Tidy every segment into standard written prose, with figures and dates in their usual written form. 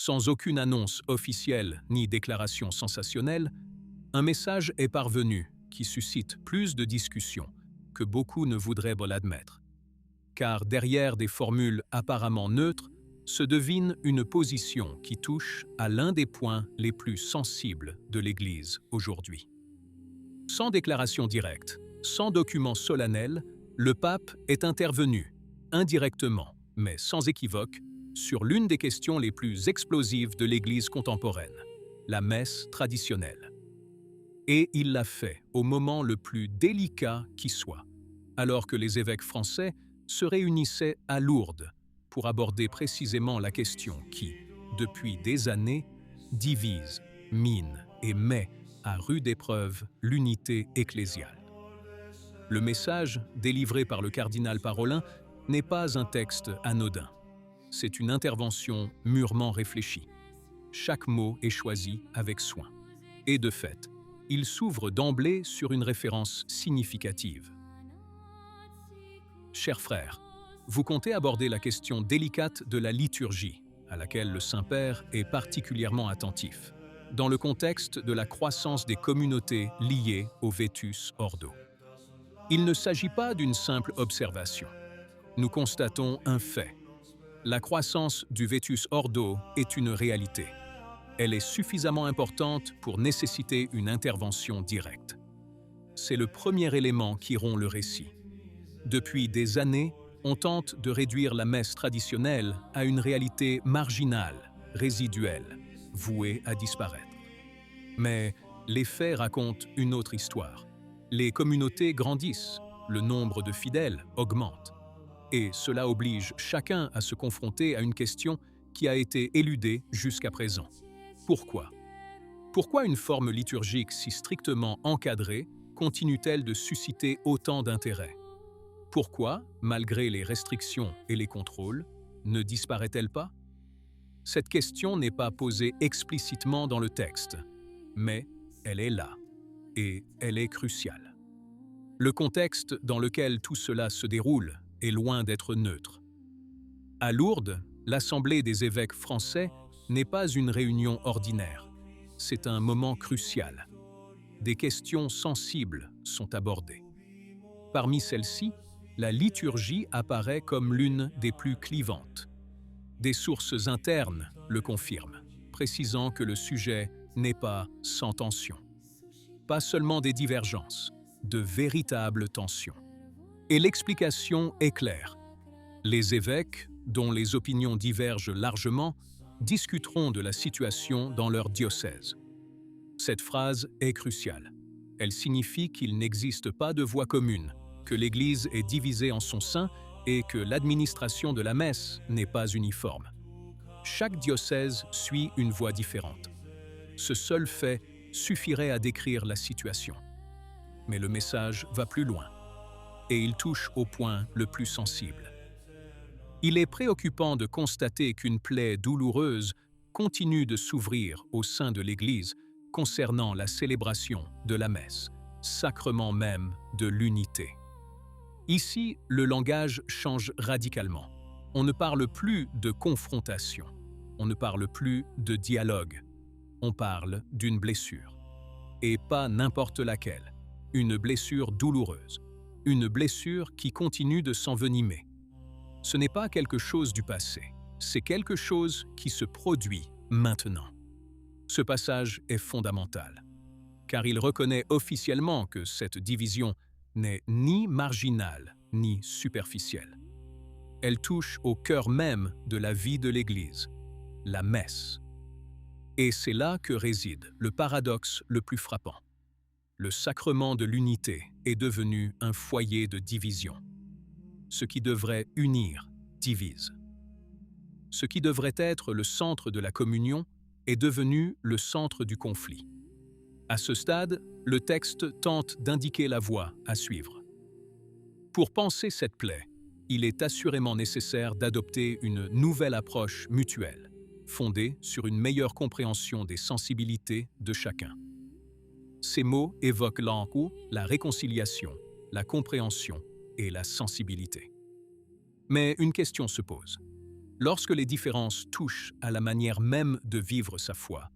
Sans aucune annonce officielle ni déclaration sensationnelle, un message est parvenu qui suscite plus de discussions que beaucoup ne voudraient l'admettre. Car derrière des formules apparemment neutres se devine une position qui touche à l'un des points les plus sensibles de l'Église aujourd'hui. Sans déclaration directe, sans document solennel, le pape est intervenu, indirectement, mais sans équivoque, sur l'une des questions les plus explosives de l'Église contemporaine, la messe traditionnelle. Et il l'a fait au moment le plus délicat qui soit, alors que les évêques français se réunissaient à Lourdes pour aborder précisément la question qui, depuis des années, divise, mine et met à rude épreuve l'unité ecclésiale. Le message, délivré par le cardinal Parolin, n'est pas un texte anodin. C'est une intervention mûrement réfléchie. Chaque mot est choisi avec soin. Et de fait, il s'ouvre d'emblée sur une référence significative. Chers frères, vous comptez aborder la question délicate de la liturgie, à laquelle le Saint-Père est particulièrement attentif, dans le contexte de la croissance des communautés liées au Vetus Ordo. Il ne s'agit pas d'une simple observation. Nous constatons un fait. La croissance du Vetus Ordo est une réalité. Elle est suffisamment importante pour nécessiter une intervention directe. C'est le premier élément qui rompt le récit. Depuis des années, on tente de réduire la messe traditionnelle à une réalité marginale, résiduelle, vouée à disparaître. Mais les faits racontent une autre histoire. Les communautés grandissent, le nombre de fidèles augmente. Et cela oblige chacun à se confronter à une question qui a été éludée jusqu'à présent. Pourquoi? Pourquoi une forme liturgique si strictement encadrée continue-t-elle de susciter autant d'intérêt? Pourquoi, malgré les restrictions et les contrôles, ne disparaît-elle pas? Cette question n'est pas posée explicitement dans le texte, mais elle est là, et elle est cruciale. Le contexte dans lequel tout cela se déroule est loin d'être neutre. À Lourdes, l'Assemblée des évêques français n'est pas une réunion ordinaire. C'est un moment crucial. Des questions sensibles sont abordées. Parmi celles-ci, la liturgie apparaît comme l'une des plus clivantes. Des sources internes le confirment, précisant que le sujet n'est pas sans tension. Pas seulement des divergences, de véritables tensions. Et l'explication est claire. Les évêques, dont les opinions divergent largement, discuteront de la situation dans leur diocèse. Cette phrase est cruciale. Elle signifie qu'il n'existe pas de voie commune, que l'Église est divisée en son sein et que l'administration de la messe n'est pas uniforme. Chaque diocèse suit une voie différente. Ce seul fait suffirait à décrire la situation. Mais le message va plus loin, et il touche au point le plus sensible. Il est préoccupant de constater qu'une plaie douloureuse continue de s'ouvrir au sein de l'Église concernant la célébration de la messe, sacrement même de l'unité. Ici, le langage change radicalement. On ne parle plus de confrontation, on ne parle plus de dialogue, on parle d'une blessure. Et pas n'importe laquelle, une blessure douloureuse, une blessure qui continue de s'envenimer. Ce n'est pas quelque chose du passé, c'est quelque chose qui se produit maintenant. Ce passage est fondamental, car il reconnaît officiellement que cette division n'est ni marginale ni superficielle. Elle touche au cœur même de la vie de l'Église, la messe. Et c'est là que réside le paradoxe le plus frappant. Le sacrement de l'unité est devenu un foyer de division. Ce qui devrait unir divise. Ce qui devrait être le centre de la communion est devenu le centre du conflit. À ce stade, le texte tente d'indiquer la voie à suivre. Pour panser cette plaie, il est assurément nécessaire d'adopter une nouvelle approche mutuelle, fondée sur une meilleure compréhension des sensibilités de chacun. Ces mots évoquent là encore la réconciliation, la compréhension et la sensibilité. Mais une question se pose. Lorsque les différences touchent à la manière même de vivre sa foi,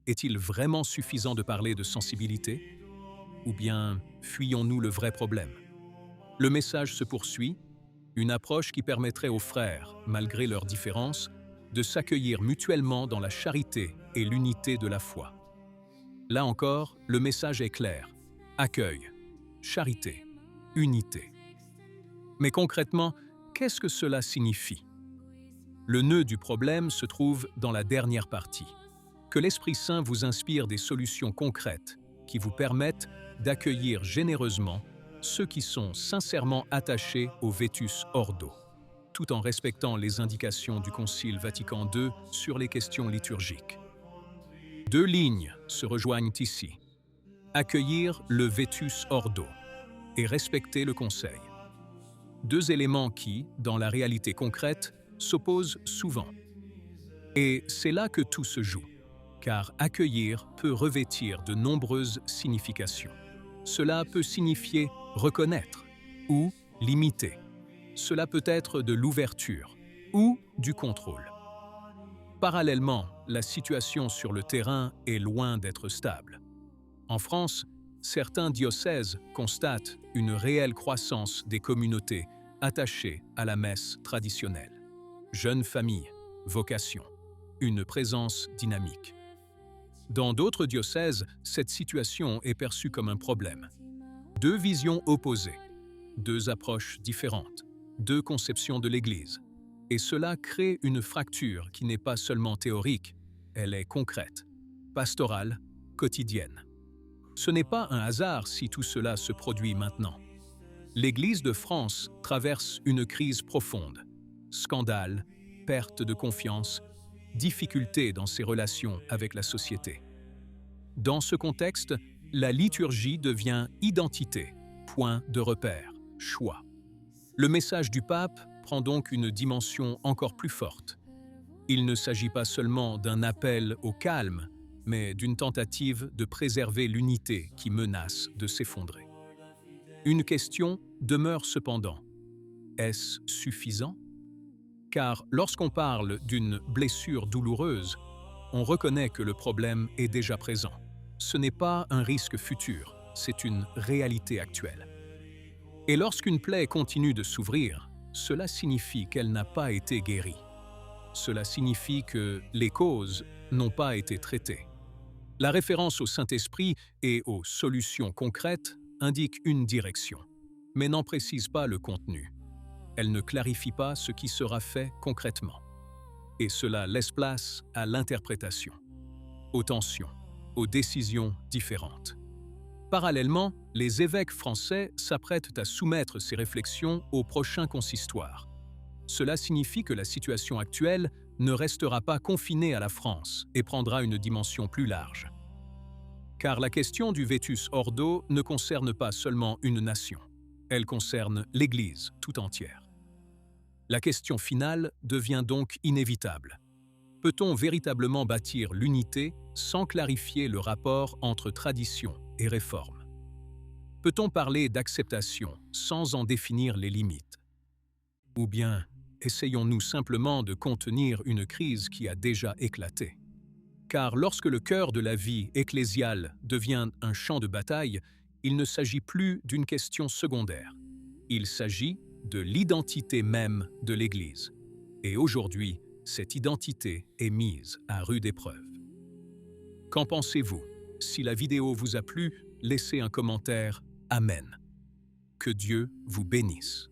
est-il vraiment suffisant de parler de sensibilité? Ou bien fuyons-nous le vrai problème? Le message se poursuit, une approche qui permettrait aux frères, malgré leurs différences, de s'accueillir mutuellement dans la charité et l'unité de la foi. Là encore, le message est clair. Accueil, charité, unité. Mais concrètement, qu'est-ce que cela signifie? Le nœud du problème se trouve dans la dernière partie. Que l'Esprit Saint vous inspire des solutions concrètes qui vous permettent d'accueillir généreusement ceux qui sont sincèrement attachés au Vetus Ordo, tout en respectant les indications du Concile Vatican II sur les questions liturgiques. Deux lignes se rejoignent ici. Accueillir le Vetus Ordo et respecter le Conseil. Deux éléments qui, dans la réalité concrète, s'opposent souvent. Et c'est là que tout se joue, car accueillir peut revêtir de nombreuses significations. Cela peut signifier reconnaître ou limiter. Cela peut être de l'ouverture ou du contrôle. Parallèlement, la situation sur le terrain est loin d'être stable. En France, certains diocèses constatent une réelle croissance des communautés attachées à la messe traditionnelle. Jeunes familles, vocation, une présence dynamique. Dans d'autres diocèses, cette situation est perçue comme un problème. Deux visions opposées, deux approches différentes, deux conceptions de l'Église. Et cela crée une fracture qui n'est pas seulement théorique, elle est concrète, pastorale, quotidienne. Ce n'est pas un hasard si tout cela se produit maintenant. L'Église de France traverse une crise profonde. Scandale, perte de confiance, difficultés dans ses relations avec la société. Dans ce contexte, la liturgie devient identité, point de repère, choix. Le message du pape prend donc une dimension encore plus forte. Il ne s'agit pas seulement d'un appel au calme, mais d'une tentative de préserver l'unité qui menace de s'effondrer. Une question demeure cependant. Est-ce suffisant? Car lorsqu'on parle d'une blessure douloureuse, on reconnaît que le problème est déjà présent. Ce n'est pas un risque futur, c'est une réalité actuelle. Et lorsqu'une plaie continue de s'ouvrir, cela signifie qu'elle n'a pas été guérie. Cela signifie que les causes n'ont pas été traitées. La référence au Saint-Esprit et aux solutions concrètes indique une direction, mais n'en précise pas le contenu. Elle ne clarifie pas ce qui sera fait concrètement. Et cela laisse place à l'interprétation, aux tensions, aux décisions différentes. Parallèlement, les évêques français s'apprêtent à soumettre ces réflexions au prochain consistoire. Cela signifie que la situation actuelle ne restera pas confinée à la France et prendra une dimension plus large. Car la question du Vetus Ordo ne concerne pas seulement une nation, elle concerne l'Église tout entière. La question finale devient donc inévitable. Peut-on véritablement bâtir l'unité sans clarifier le rapport entre tradition et réforme? Peut-on parler d'acceptation sans en définir les limites? Ou bien essayons-nous simplement de contenir une crise qui a déjà éclaté? Car lorsque le cœur de la vie ecclésiale devient un champ de bataille, il ne s'agit plus d'une question secondaire. Il s'agit de l'identité même de l'Église. Et aujourd'hui, cette identité est mise à rude épreuve. Qu'en pensez-vous? Si la vidéo vous a plu, laissez un commentaire. Amen. Que Dieu vous bénisse.